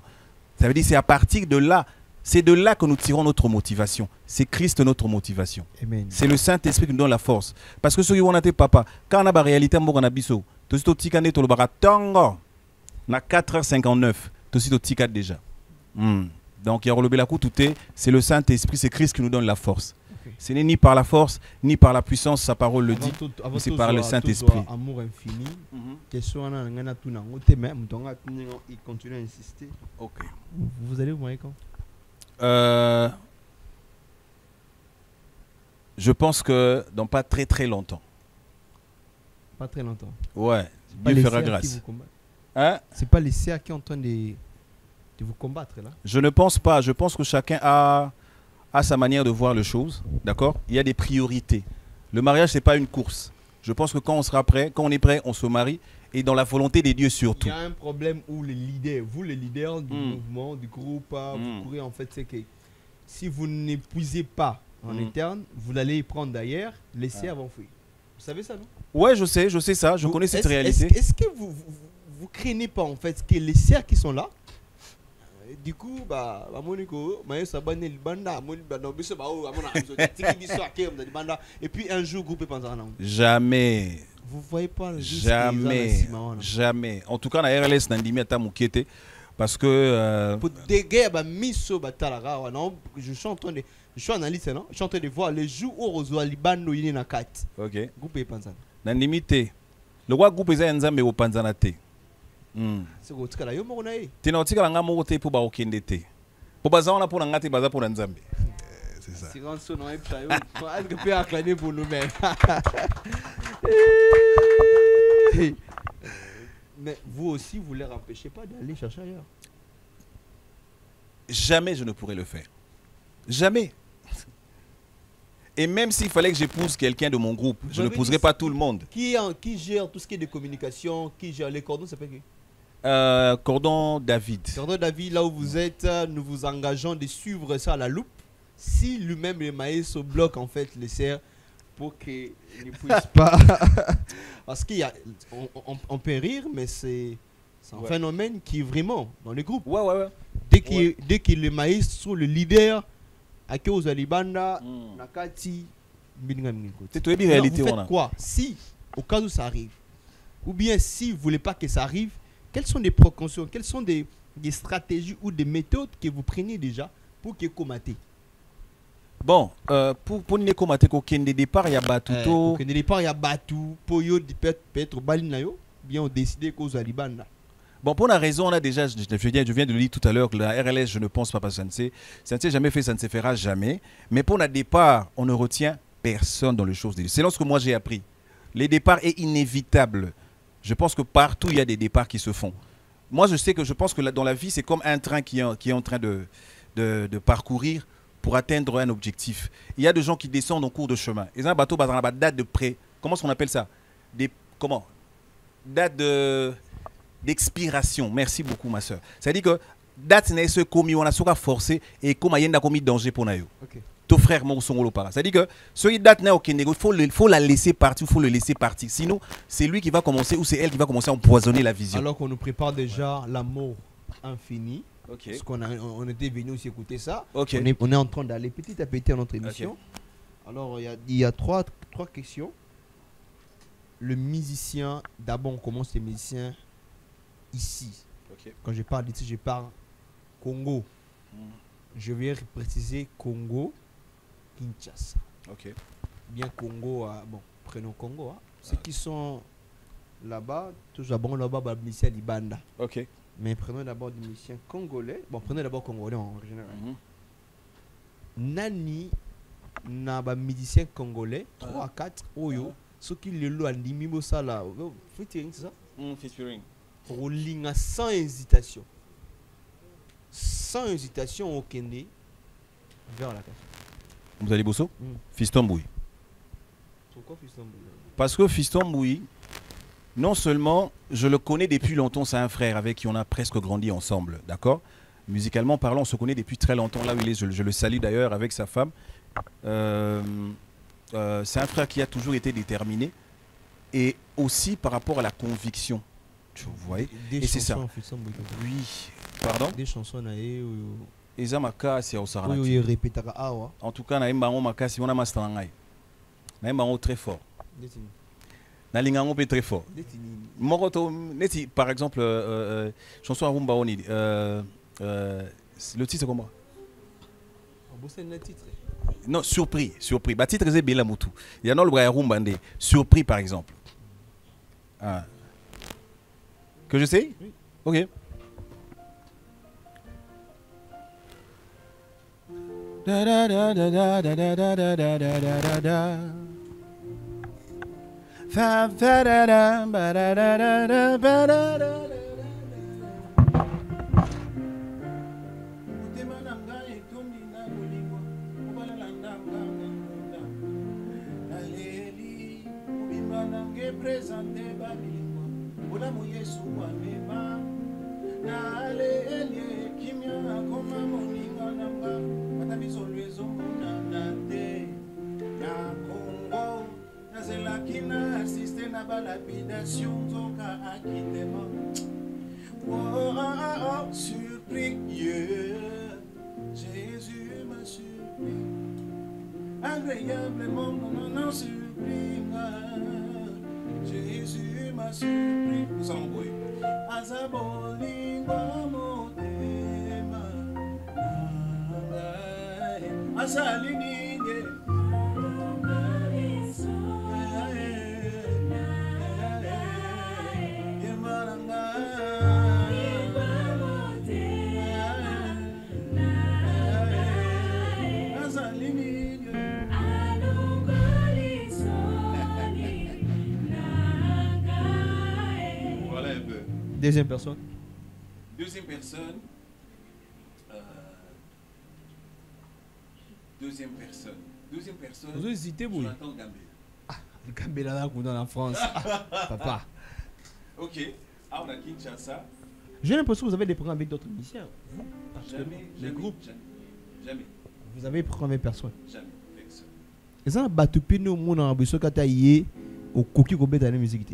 Ça veut dire c'est à partir de là, c'est de là que nous tirons notre motivation. C'est Christ notre motivation. C'est le Saint-Esprit qui nous donne la force. Parce que ceux qui vont être papa, quand on a la réalité, on a biso. Tu as dit que tu as 4h59. Tu as dit déjà. Donc, il y a le coup tout est. C'est le Saint-Esprit, c'est Christ qui nous donne la force. Ce n'est ni par la force, ni par la puissance, sa parole le dit, mais c'est par le Saint-Esprit. Amour infini. Il continue à insister. Ok. Vous allez vous marier quand? Je pense que dans pas très très longtemps. Pas très longtemps. Ouais. Dieu fera grâce. Hein? C'est pas les CA qui sont en train de vous combattre là? Je ne pense pas. Je pense que chacun a sa manière de voir les choses. D'accord? Il y a des priorités. Le mariage, c'est pas une course. Je pense que quand on sera prêt, quand on est prêt, on se marie. Et dans la volonté des dieux surtout. Il y a un problème où les leaders, vous les leaders du mouvement, du groupe, vous courez en fait, c'est que si vous n'épuisez pas en interne, vous allez y prendre d'ailleurs, les CA vont fuir. Vous savez ça, non? Ouais, je sais ça, je connais cette réalité. Est-ce que vous craignez pas en fait que les CA qui sont là, du coup, et puis un jour, groupe pendant un an. Jamais. Vous voyez pas le jamais. En tout cas, la RLS n'a pas été parce que pour des gars, je suis en train de, je suis analyste, non? Je suis en train de voir les jours où Rosoa Libano il est na 4. OK. Groupe est panzana. Na limité. Le roi groupe est nzambe au panzana te. C'est quoi tika la yo moko na e. Tina tika la ngamo te pour ba okende te. Pour baza on a pour ngate baza pour nzambe. c'est ça. Assurance non est pas. Est-ce que peut acclamer pour nous-mêmes? Mais vous aussi, vous ne les empêchez pas d'aller chercher ailleurs. Jamais je ne pourrais le faire. Jamais. Et même s'il fallait que j'épouse quelqu'un de mon groupe, je n'épouserais pas tout le monde. Qui gère tout ce qui est de communication, qui gère les cordons, ça s'appelle qui? Cordon David. Cordon David, là où vous êtes, nous vous engageons de suivre ça à la loupe. Si lui-même, le maïs, au bloc, en fait, les serre pour qu'il ne puisse pas. Parce qu'on peut rire, mais c'est un phénomène qui est vraiment dans le groupe. Ouais. Dès que le maïs sur le leader, Ake Ozalibanda, Nakati, c'est tout réalité. Vous faites quoi si, au cas où ça arrive, ou bien si vous ne voulez pas que ça arrive, quelles sont des précautions, quelles sont des stratégies ou des méthodes que vous prenez déjà pour que combattez? Bon, pour ne combattre qu'aucun des départs, il y a Batuto. Aucun des départs, il y a Batu, pour yo peut-être Balinayo, bien on décide qu'aux Alibanda. Bon, pour la raison, on a déjà, je viens de le dire tout à l'heure, que la RLS, je ne pense pas, parce que ça ne s'est jamais fait, ça ne se fera jamais. Mais pour le départ, on ne retient personne dans les choses. C'est ce que moi j'ai appris. Les départs est inévitable. Je pense que partout, il y a des départs qui se font. Moi, je pense que dans la vie, c'est comme un train qui est en train de parcourir pour atteindre un objectif. Il y a des gens qui descendent en cours de chemin. Ils ont un bateau, dans la date de prêt. Comment est-ce qu'on appelle ça? Date d'expiration. Merci beaucoup, ma soeur. C'est-à-dire que date n'est ce commis, on a soit forcé et comme il y a commis danger pour nous. Ton frère mon son para. C'est-à-dire que ce date n'est aucun négo, il faut la laisser partir, il faut le laisser partir. Sinon, c'est lui qui va commencer ou c'est elle qui va commencer à empoisonner la vision. Alors qu'on nous prépare déjà la mort infinie. Okay. Parce qu'on était venu aussi écouter ça. Okay. On est en train d'aller petit à petit à notre émission. Okay. Alors, il y a trois questions. Le musicien, d'abord on commence les musiciens ici. Okay. Quand je parle d'ici, je parle Congo. Je vais préciser Congo, Kinshasa. Okay. Bien Congo, bon, prenons Congo. Ceux qui sont là-bas, toujours bon là-bas, bah, musicien Libanda. Ok. Mais prenons d'abord des musiciens congolais. Bon, prenons d'abord congolais en général. Nani na ba musicien congolais 3 à 4 oyo ceux qui le lo andimi mosala featuring c'est ça featuring rolling sans hésitation au Kenya vers la question. Vous allez Bosso Fiston Bouy. Pourquoi Fiston Bouy? Parce que Fiston Bouy, non seulement je le connais depuis longtemps, c'est un frère avec qui on a presque grandi ensemble, d'accord? Musicalement parlant, on se connaît depuis très longtemps. Là où il est, je le salue d'ailleurs avec sa femme. C'est un frère qui a toujours été déterminé et aussi par rapport à la conviction. Tu vois? Et c'est ça. Oui. Pardon? Des chansons naé ou Ezamaka c'est au Sarana. Oui, répétera awa. En tout cas, naimba on makasi on a mastangai. Naimba on très fort. Nalinga on très fort. Moroto neti par exemple chanson à rumba oni le titre c'est comment? Non, surpris. Bah titre c'est Bela Moutou. Il y a non le bras rumba ndé. Surpris par exemple. Ah. Que je sais? Oui. OK. Da da da da da da da da da da da da. Fa da da da ba da da da ba da da. Presente babilingwa ulamu Yesu wamema na alele kimya koma moninga nanga matabiso lwezo muna nde na Congo na zelakina assiste na balapidation zoka akitema oh surpris Jésus m'a surpris agréablement non surpris Jésus m'a surpris. Nous allons envoyer. Azabolingo motema. Azalinge. Azalinge. Deuxième personne. Deuxième personne. Deuxième personne. Deuxième personne. Vous hésitez, vous. Jonathan Gambé. Le Gambela là, qu'on est en France. Papa. Ok. Ah, on a Kinshasa. J'ai l'impression que vous avez des programmes avec d'autres musiciens. Jamais. Les Jamais. groupes. Jamais. Vous avez programmé personne. Jamais. Avec ça. Et ça, Batupé, nous, on a besoin quand tu au coquille qu'on met dans la musique.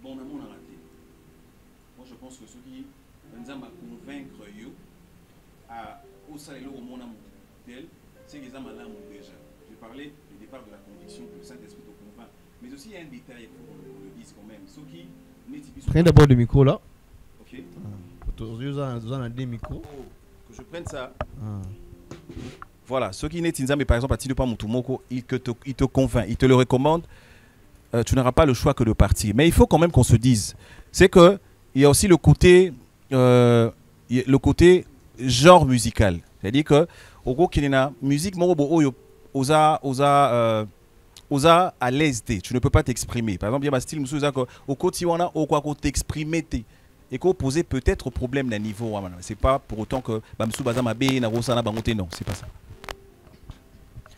Bon, on a raté. Moi, je pense que ceux qui nous ont convaincre au salaire au monde tel, c'est qu'ils ont malin déjà. J'ai parlé du départ de la conviction que le Saint-Esprit te convainc. Mais aussi, il y a un détail, il faut qu'on le dise quand même. Ceux qui prenez d'abord le micro là. Ok. Aujourd'hui, vous avez des micros. Que je prenne ça. Ah. Voilà, ceux qui n'étent mais par exemple, à Tinupa Mutumoko, il te convainc, il te le recommande. Tu n'auras pas le choix que de partir. Mais il faut quand même qu'on se dise, c'est que il y a aussi le côté genre musical. C'est-à-dire que au gros qu'il y a musique osa à l'aise, tu ne peux pas t'exprimer. Par exemple, il y a un style musical que au quotidien au quoi t'exprimer et qu'on posait peut-être problème d'un niveau. C'est pas pour autant que bamsou bazama be na rosana bangote, non, c'est pas ça.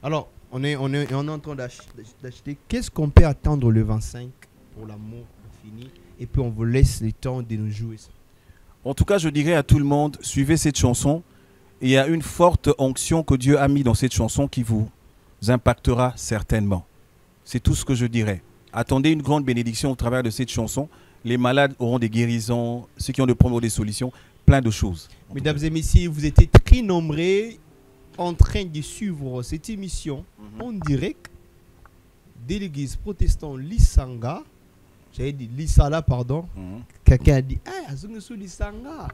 Alors, on est en train d'acheter. Qu'est-ce qu'on peut attendre le 25 pour l'amour infini? Et puis on vous laisse le temps de nous jouer ça. En tout cas, je dirais à tout le monde, suivez cette chanson. Il y a une forte onction que Dieu a mis dans cette chanson qui vous impactera certainement. C'est tout ce que je dirais. Attendez une grande bénédiction au travers de cette chanson. Les malades auront des guérisons, ceux qui ont des problèmes des solutions, plein de choses. Mesdames et messieurs, vous étiez très nombreux en train de suivre cette émission en direct de l'église protestante Lisanga. J'avais dit Lisala, pardon. Quelqu'un a dit, ah, c'est Lisanga.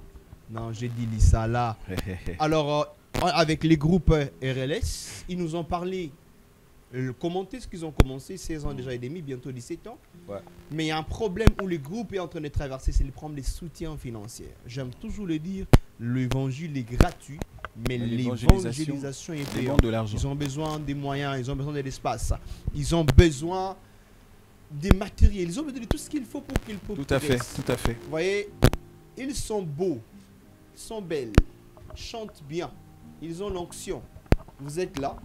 Non, j'ai dit Lisala. Alors, avec les groupes RLS, ils nous ont parlé. Comment est-ce qu'ils ont commencé? 16 ans déjà et demi, bientôt 17 ans. Ouais. Mais il y a un problème où le groupe est en train de traverser, c'est le problème des soutiens financiers. J'aime toujours le dire, l'évangile est gratuit, mais l'évangélisation est payante. De l'argent. Ils ont besoin des moyens, ils ont besoin de l'espace, ils ont besoin des matériels, ils ont besoin de tout ce qu'il faut pour qu'ils progressent. Tout à fait, tout à fait. Vous voyez, ils sont beaux, ils sont belles, chantent bien, ils ont l'onction. Vous êtes là,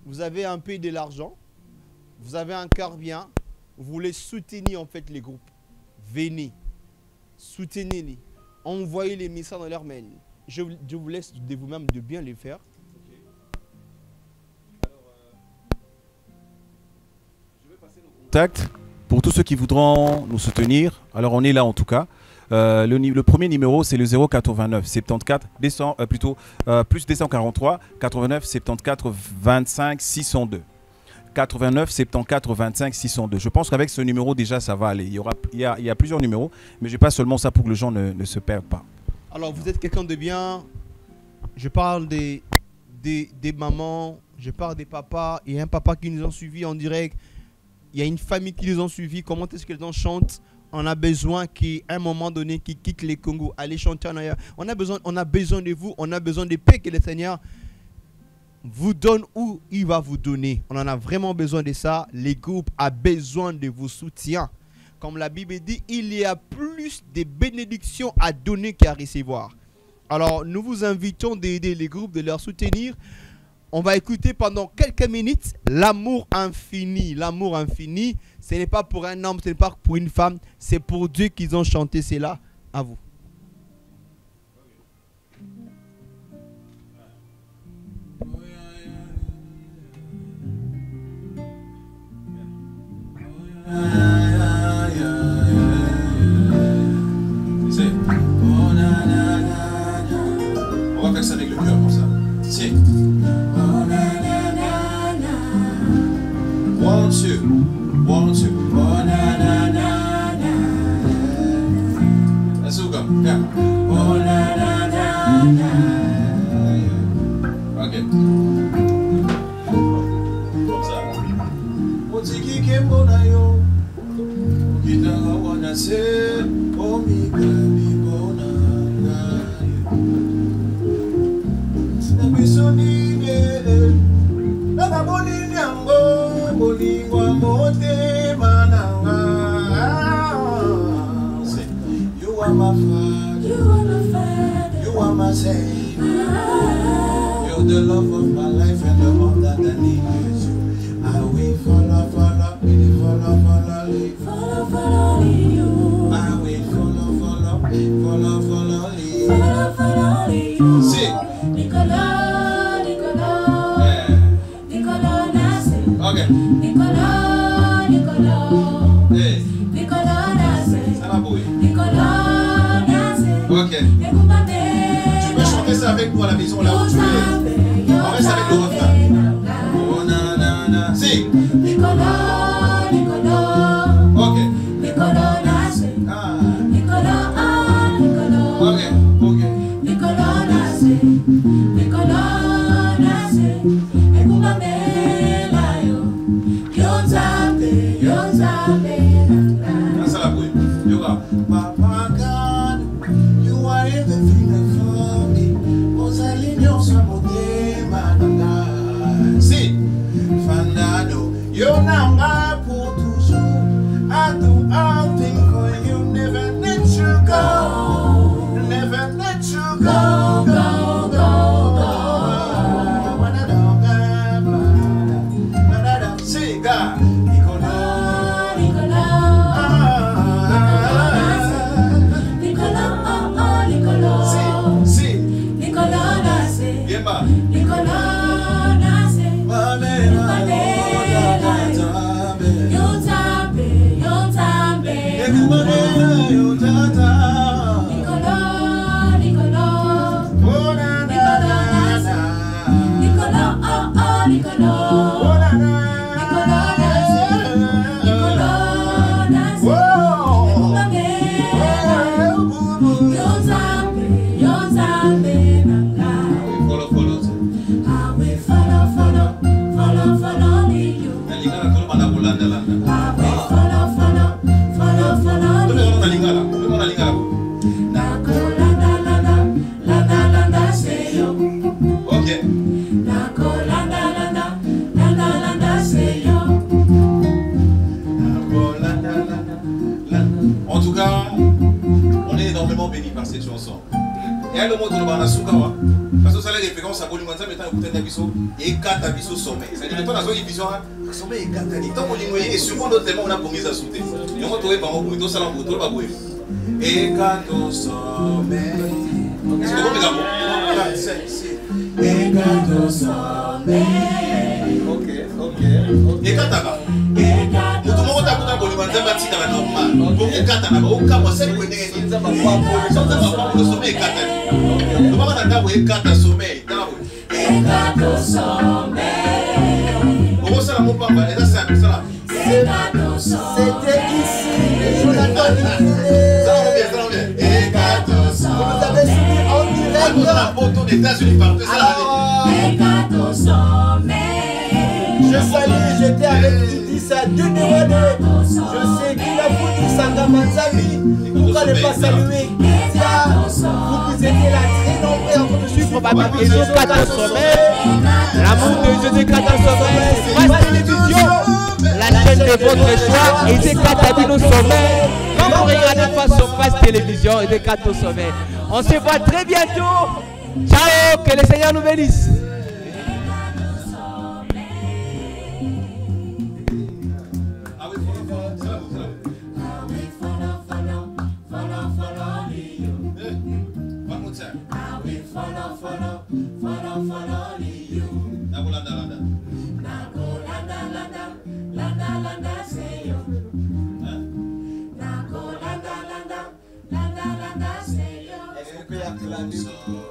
vous avez un peu de l'argent, vous avez un cœur bien, vous voulez soutenir en fait les groupes. Venez, soutenez-les, envoyez les messages dans leur mail. Je vous laisse de vous-même de bien les faire. Contact pour tous ceux qui voudront nous soutenir. Alors on est là en tout cas. Le premier numéro c'est le 089 74 plus 243 89 74 25 602. 89 74 25 602. Je pense qu'avec ce numéro déjà ça va aller. Il y a plusieurs numéros, mais je n'ai pas seulement ça pour que les gens ne se perdent pas. Alors vous êtes quelqu'un de bien. Je parle des mamans, je parle des papas. Il y a un papa qui nous a suivis en direct. Il y a une famille qui nous a suivis. Comment est-ce qu'ils en chantent? On a besoin qu'à un moment donné, qu'ils quittent les Congo, allez chanter en ailleurs. On a besoin de vous. On a besoin de paix que le Seigneur vous donne où il va vous donner. On en a vraiment besoin de ça. Les groupes ont besoin de vos soutiens. Comme la Bible dit, il y a plus de bénédictions à donner qu'à recevoir. Alors, nous vous invitons d'aider les groupes, de leur soutenir. On va écouter pendant quelques minutes l'amour infini. L'amour infini, ce n'est pas pour un homme, ce n'est pas pour une femme, c'est pour Dieu qu'ils ont chanté cela. À vous. On va faire ça avec le cœur comme ça. Si. One, two. One, two. Let's go. Yeah. Ok. Comme ça. Otiki kembona yo. Okitanga wana se. Omika bibona ngayo. Nabisonine. Nababoni nyango. Bolingwa mote mananga. my father. You are my father. You are my savior. Ah, You're the love of my life and the one that I need is you. I will follow, follow, really follow, follow, leave. follow, follow you. I will follow, follow, follow, follow, leave. Follow, follow you. Sing. Nicola, Nicola, Yeah. Nicola, Nase. Okay. Nicola, Nicola, Hey. Nicola, Nase. Ça va, boy. Nicola, Nase. Ok. Tu peux chanter ça avec nous à la maison là où tu es. On reste avec le refrain. Oh na na na. Si. Nicola, Nicola, Ok. Nicola, Nase. Ah. Nicola, Nicola. Ok. Ok. Nicola Nase, Nicola Nase, Ekumamela yo, Yonzambe, Yonzambe, Ah, ça la boy. You are. Papa God, you are everything for me. Osalinyo sa motema nanga. Si. Fandado, you're nanga pour toujours. I do all things for you, never let you go. Never let you go, go, go, go. See, God, Nicola, Nicola, Nicola, Nicola, see, see, Nicola Nase, bien bas. Nicola Nase, Yonzambe, Yonzambe, Nicola, Nicola, Nicola, Nicola, Nicola, Nicola Nase, Nicola Nase, Yonzambe, Yonzambe, Nanga. Follow, follow. I will follow, follow, follow, follow you. Nalingana tolo bana bolanda landa. I will follow, follow, follow, follow Tolo you. nalingana, tolo nalingana. Nako landa, landa, landa, landa, say yo. Ok. Nako landa, landa, landa, landa, say yo. En tout cas, on est énormément bénis par cette chanson. Et à le mot de Banasukawa, parce que ça les références à Bolimanza mettant écouter Nabiso et 4 Abiso sommet. C'est-à-dire que toi, dans une vision, sommet et 4 Abiso. Tant qu'on et souvent d'autres éléments, on a promis à sauter. Et on va trouver par exemple, tout ça, on va trouver. Et 4 sommet. Est-ce que vous avez Et 4 sommet. Ok. Et 4 Abiso. Tout le monde a coupé Bolimanza, bâti dans la normale. Pour que 4 Abiso, au cas où c'est le sommet est 4 Abiso. Le moment où il y a 4 sommets, Et 4 sommet. comment ça la mot pas mal? Et ça, ça là. Et 4 sommet. C'était ici, Jonathan Nicolet. Ça va bien, ça va bien. Et 4 Vous nous avez suivi en on direct. a photo des États-Unis partout, ça là. Alors, Et 4 sommet. je salue, j'étais avec Didi Sadou Newade. Je sais qu'il a voulu Sanga Manzami. Pourquoi ne pas saluer Tia? Vous qui étiez là très nombreux en train de suivre Papa Kézo 4 sommets. L'amour de Jésus 4 sommets. France Télévision, la chaîne de votre choix. Et c'est 4 habits au sommet. Quand vous regardez face sur France Télévision, et des 4 au sommet. On se voit très bientôt. Ciao, que le Seigneur nous bénisse. Ah oui, voilà, ça là, ça là. I will follow, follow, follow, follow you. One more time. I will follow, follow, follow, follow you. La bolanda, landa. Nako landa, landa, landa, landa, say yo. Nako landa, landa, landa, landa, say yo. Est-ce qu'on peut acclamer?